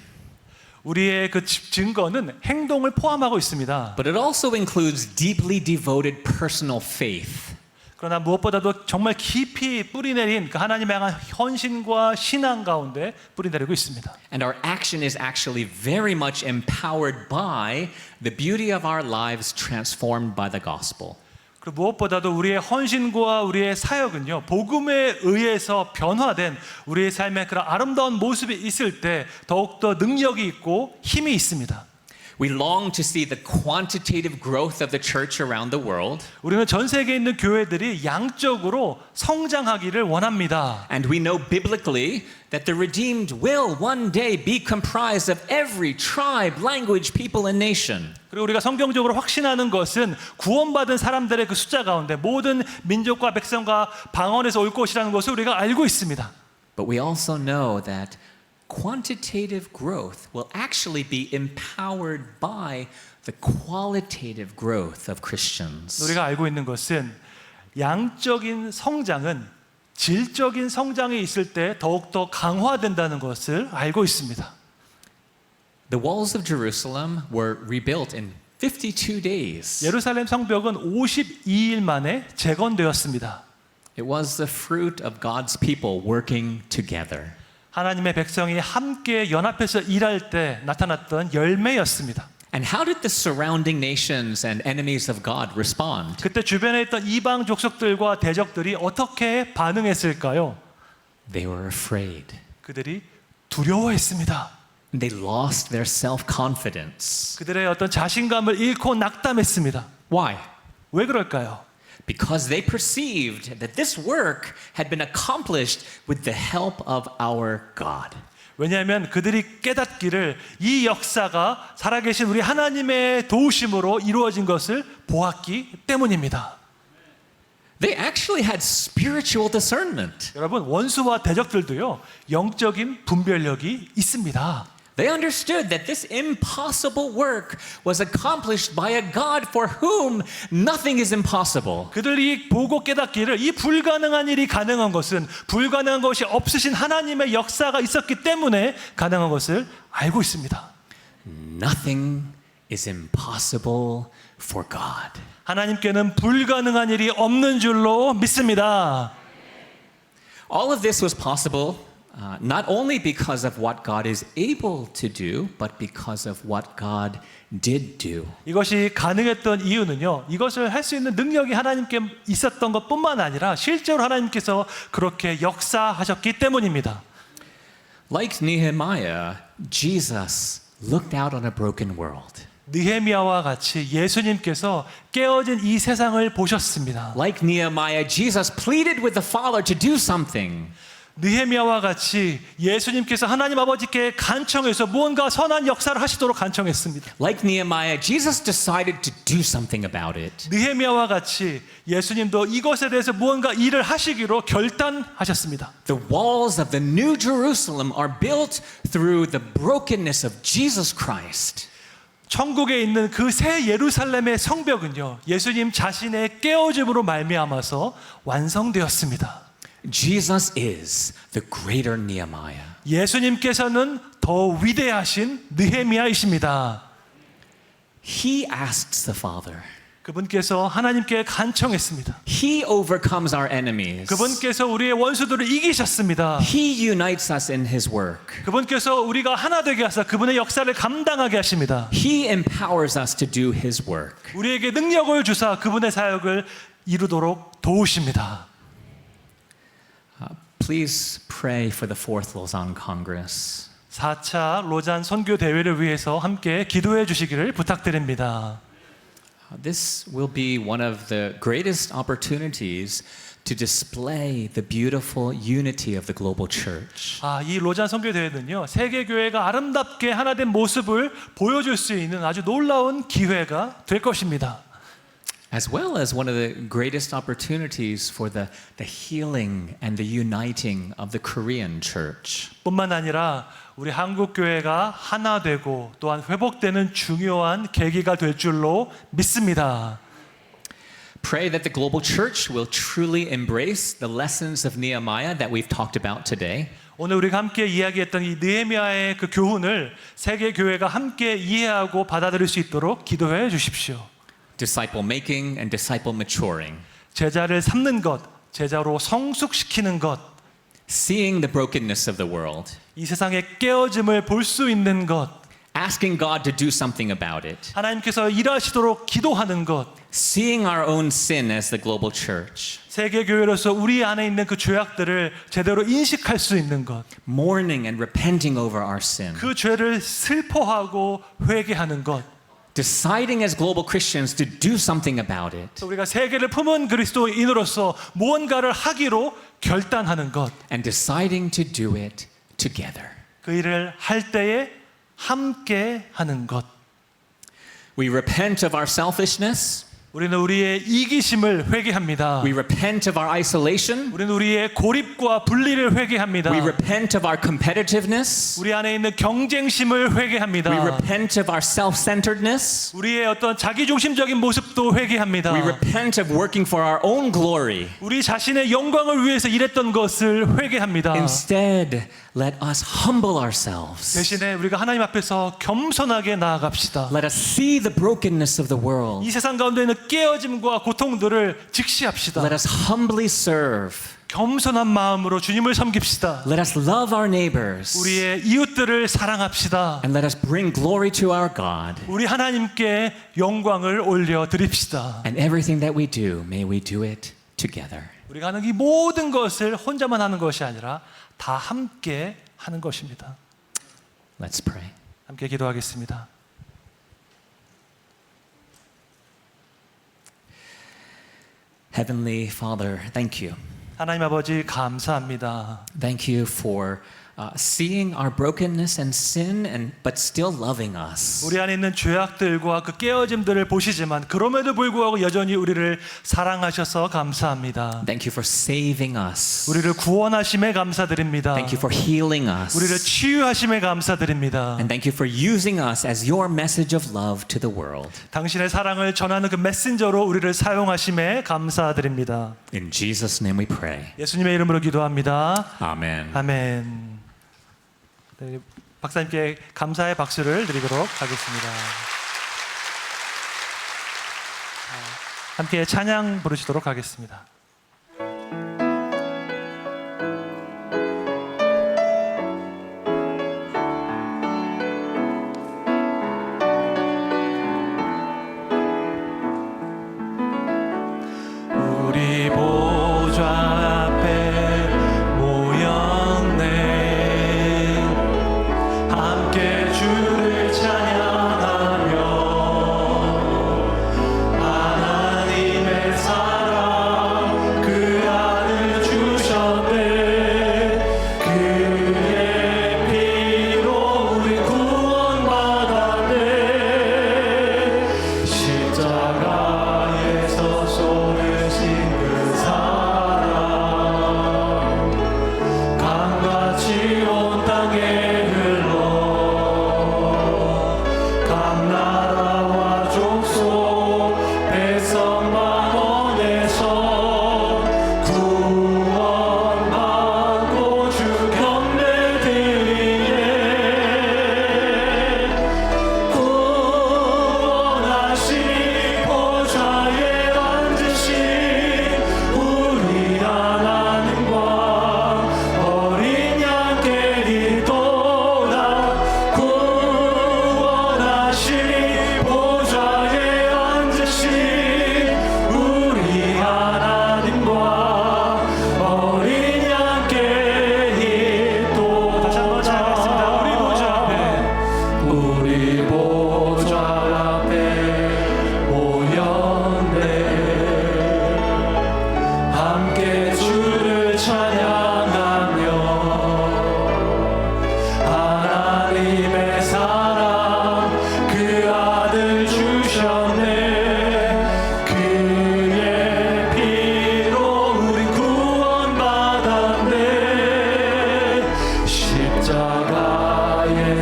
우리의 그 증거는 행동을 포함하고 있습니다. but it also includes deeply devoted personal faith. 그러나 무엇보다도 정말 깊이 뿌리내린 그 하나님에 향한 헌신과 신앙 가운데 뿌리내리고 있습니다. And our action is actually very much empowered by the beauty of our lives transformed by the gospel. 그리고 무엇보다도 우리의 헌신과 우리의 사역은요, 복음에 의해서 변화된 우리의 삶의 그런 아름다운 모습이 있을 때 더욱더 능력이 있고 힘이 있습니다. We long to see the quantitative growth of the church around the world, 우리는 전 세계에 있는 교회들이 양적으로 성장하기를 원합니다. and we know biblically that the redeemed will one day be comprised of every tribe, language, people, and nation. 그리고 우리가 성경적으로 확신하는 것은 구원받은 사람들의 그 숫자 가운데 모든 민족과 백성과 방언에서 올 것이라는 것을 우리가 알고 있습니다. But we also know that quantitative growth will actually be empowered by the qualitative growth of Christians. 우리가 알고 있는 것은 양적인 성장은 질적인 성장이 있을 때 더욱더 강화된다는 것을 알고 있습니다. The walls of Jerusalem were rebuilt in 52 days. 예루살렘 성벽은 52일 만에 재건되었습니다. It was the fruit of God's people working together. 하나님의 백성이 함께 연합해서 일할 때 나타났던 열매였습니다. And how did the surrounding nations and enemies of God respond? 그때 주변에 있던 이방 족속들과 대적들이 어떻게 반응했을까요? They were afraid. 그들이 두려워했습니다. They lost their self-confidence. 그들의 어떤 자신감을 잃고 낙담했습니다. Why? 왜 그럴까요? Because they perceived that this work had been accomplished with the help of our God. 왜냐하면 그들이 깨닫기를 이 역사가 살아계신 우리 하나님의 도우심으로 이루어진 것을 보았기 때문입니다. They actually had spiritual discernment. 여러분, 원수와 대적들도요, 영적인 분별력이 있습니다. They understood that this impossible work was accomplished by a God for whom nothing is impossible. 그들이 보고 깨닫기를 이 불가능한 일이 가능한 것은 불가능한 것이 없으신 하나님의 역사가 있었기 때문에 가능한 것을 알고 있습니다. Nothing is impossible for God. 하나님께는 불가능한 일이 없는 줄로 믿습니다. All of this was possible not only because of what God is able to do, but because of what God did do. 이것이 가능했던 이유는요, 이것을 할 수 있는 능력이 하나님께 있었던 것뿐만 아니라 실제로 하나님께서 그렇게 역사하셨기 때문입니다. Like Nehemiah, Jesus looked out on a broken world. 느헤미야와 같이 예수님께서 깨어진 이 세상을 보셨습니다. Like Nehemiah, Jesus pleaded with the Father to do something. 느헤미야와 같이 예수님께서 하나님 아버지께 간청해서 무언가 선한 역사를 하시도록 간청했습니다. Like Nehemiah, Jesus decided to do something about it. 느헤미야와 같이 예수님도 이것에 대해서 무언가 일을 하시기로 결단하셨습니다. The walls of the New Jerusalem are built through the brokenness of Jesus Christ. 천국에 있는 그 새 예루살렘의 성벽은요, 예수님 자신의 깨어짐으로 말미암아서 완성되었습니다. Jesus is the greater Nehemiah. 예수님께서는 더 위대하신 느헤미야이십니다. He asks the Father. 그분께서 하나님께 간청했습니다. He overcomes our enemies. 그분께서 우리의 원수들을 이기셨습니다. He unites us in His work. 그분께서 우리가 하나 되게 하사 그분의 역사를 감당하게 하십니다. He empowers us to do His work. 우리에게 능력을 주사 그분의 사역을 이루도록 도우십니다. Please pray for the Fourth Lausanne Congress. 4차 로잔 선교 대회를 위해서 함께 기도해 주시기를 부탁드립니다. This will be one of the greatest opportunities to display the beautiful unity of the global church. 이 로잔 선교 대회는요, 세계 교회가 아름답게 하나 된 모습을 보여줄 수 있는 아주 놀라운 기회가 될 것입니다. As well as one of the greatest opportunities for the healing and the uniting of the Korean church. 뿐만 아니라 우리 한국 교회가 하나 되고 또한 회복되는 중요한 계기가 될 줄로 믿습니다. Pray that the global church will truly embrace the lessons of Nehemiah that we've talked about today. 오늘 우리가 함께 이야기했던 이 느헤미야의 그 교훈을 세계 교회가 함께 이해하고 받아들일 수 있도록 기도해 주십시오. Disciple making and disciple maturing. 제자를 삼는 것, 제자로 성숙시키는 것, Seeing the brokenness of the world. 이 세상의 깨어짐을 볼 수 있는 것, Asking God to do something about it. 하나님께서 일하시도록 기도하는 것, Seeing our own sin as the global church. 세계 교회로서 우리 안에 있는 그 죄악들을 제대로 인식할 수 있는 것, Mourning and repenting over our sin. 그 죄를 슬퍼하고 회개하는 것, Deciding as global Christians to do something about it. 또 우리가 세계를 품은 그리스도인으로서 무언가를 하기로 결단하는 것, And deciding to do it together. 그 일을 할 때에 함께 하는 것. We repent of our selfishness. 우리는 우리의 이기심을 회개합니다. We repent of our isolation. 우리는 우리의 고립과 분리를 회개합니다. We repent of our competitiveness. 우리 안에 있는 경쟁심을 회개합니다. We repent of our self-centeredness. 우리의 어떤 자기중심적인 모습도 회개합니다. We repent of working for our own glory. 우리 자신의 영광을 위해서 일했던 것을 회개합니다. Instead, let us humble ourselves. 대신에 우리가 하나님 앞에서 겸손하게 나아갑시다. Let us see the brokenness of the world. 이 세상 가운데 있는 깨어짐과 고통들을 직시합시다. Let us humbly serve. 겸손한 마음으로 주님을 섬깁시다. Let us love our neighbors. 우리의 이웃들을 사랑합시다. And let us bring glory to our God. 우리 하나님께 영광을 올려 드립시다. And everything that we do, may we do it together. 우리가 하는 이 모든 것을 혼자만 하는 것이 아니라 다 함께 하는 것입니다. Let's pray. 함께 기도하겠습니다. Heavenly Father, thank you. 하나님 아버지 감사합니다. Thank you for seeing our brokenness and sin, but still loving us. 우리 안에 있는 죄악들과 그 깨어짐들을 보시지만 그럼에도 불구하고 여전히 우리를 사랑하셔서 감사합니다. Thank you for saving us. 우리를 구원하심에 감사드립니다. Thank you for healing us. 우리를 치유하심에 감사드립니다. And thank you for using us as your message of love to the world. 당신의 사랑을 전하는 그 메신저로 우리를 사용하심에 감사드립니다. In Jesus' name we pray. 예수님의 이름으로 기도합니다. Amen. 아멘. 네, 박사님께 감사의 박수를 드리도록 하겠습니다. 함께 찬양 부르시도록 하겠습니다. 우리 보좌 앞에 모였네. 함께 주를 찬양하며 하나님의 사랑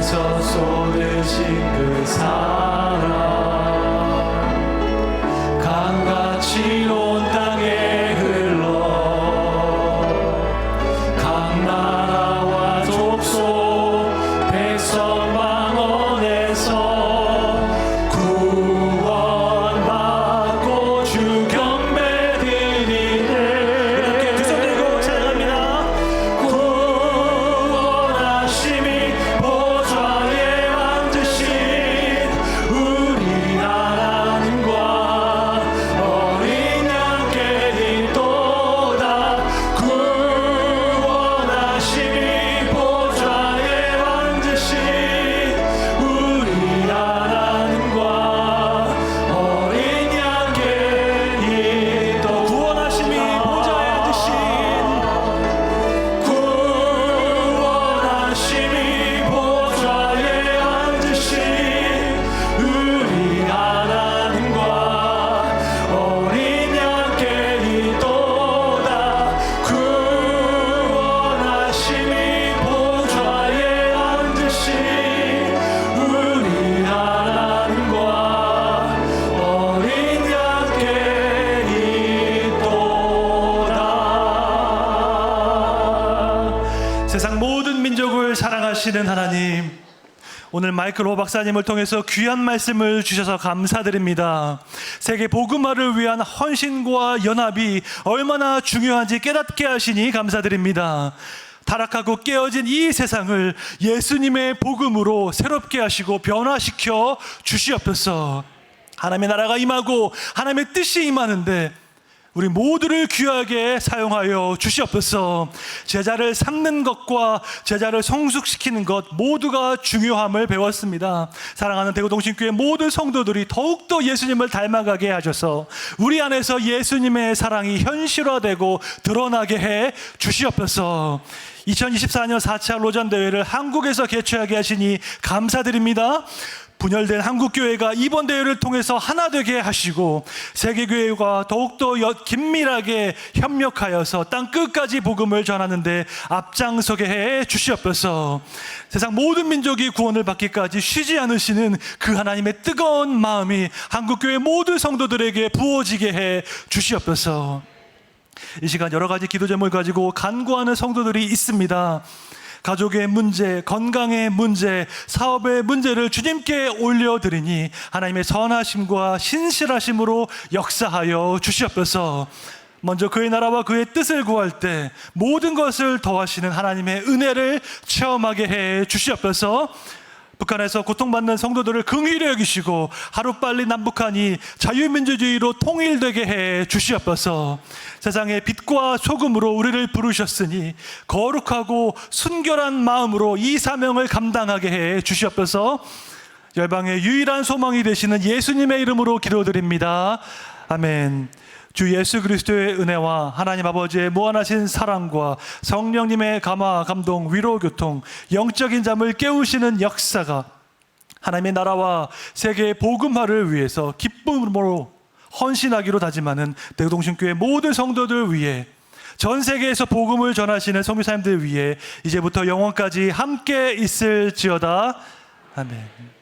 땅에서 쏟으신 그 사랑 강같이 온 땅에 흘러 각 나라와 족속 백성 만원에서 구원받고 주 경배 드리네. 이렇게 두 손 들고 찬양합니다. 구원하심이 보좌에 앉으신 우리 하나님과 어린 양께 있도다. 구원하심이 보좌에 앉으신 우리 하나님과 어린 양께 있도. 구원하심이 보좌에 앉으신 구원하심이 보좌에 앉으신 우리 하나님과 어린 양께 있도다. 구원하심이 보좌에 앉으신 우리 하나님과 어린 양께 있도다. 세상 모든 민족을 사랑하시는 하나님, 오늘 마이클 호 박사님을 통해서 귀한 말씀을 주셔서 감사드립니다. 세계 복음화를 위한 헌신과 연합이 얼마나 중요한지 깨닫게 하시니 감사드립니다. 타락하고 깨어진 이 세상을 예수님의 복음으로 새롭게 하시고 변화시켜 주시옵소서. 하나님의 나라가 임하고 하나님의 뜻이 임하는데 우리 모두를 귀하게 사용하여 주시옵소서. 제자를 삼는 것과 제자를 성숙시키는 것 모두가 중요함을 배웠습니다. 사랑하는 대구동신교회 모든 성도들이 더욱더 예수님을 닮아가게 하셔서 우리 안에서 예수님의 사랑이 현실화되고 드러나게 해 주시옵소서. 2024년 4차 로잔대회를 한국에서 개최하게 하시니 감사드립니다. 분열된 한국교회가 이번 대회를 통해서 하나 되게 하시고 세계교회와 더욱더 긴밀하게 협력하여서 땅끝까지 복음을 전하는 데 앞장서게 해 주시옵소서. 세상 모든 민족이 구원을 받기까지 쉬지 않으시는 그 하나님의 뜨거운 마음이 한국교회 모든 성도들에게 부어지게 해 주시옵소서. 이 시간 여러 가지 기도 제목을 가지고 간구하는 성도들이 있습니다. 가족의 문제, 건강의 문제, 사업의 문제를 주님께 올려드리니 하나님의 선하심과 신실하심으로 역사하여 주시옵소서. 먼저 그의 나라와 그의 뜻을 구할 때 모든 것을 더하시는 하나님의 은혜를 체험하게 해 주시옵소서. 북한에서 고통받는 성도들을 긍휼히 여기시고 하루빨리 남북한이 자유민주주의로 통일되게 해 주시옵소서. 세상의 빛과 소금으로 우리를 부르셨으니 거룩하고 순결한 마음으로 이 사명을 감당하게 해 주시옵소서. 열방의 유일한 소망이 되시는 예수님의 이름으로 기도드립니다. 아멘. 주 예수 그리스도의 은혜와 하나님 아버지의 무한하신 사랑과 성령님의 감화, 감동, 위로, 교통, 영적인 잠을 깨우시는 역사가 하나님의 나라와 세계의 복음화를 위해서 기쁨으로 헌신하기로 다짐하는 대구동신교회 모든 성도들 위해, 전 세계에서 복음을 전하시는 선교사님들 위해 이제부터 영원까지 함께 있을지어다. 아멘.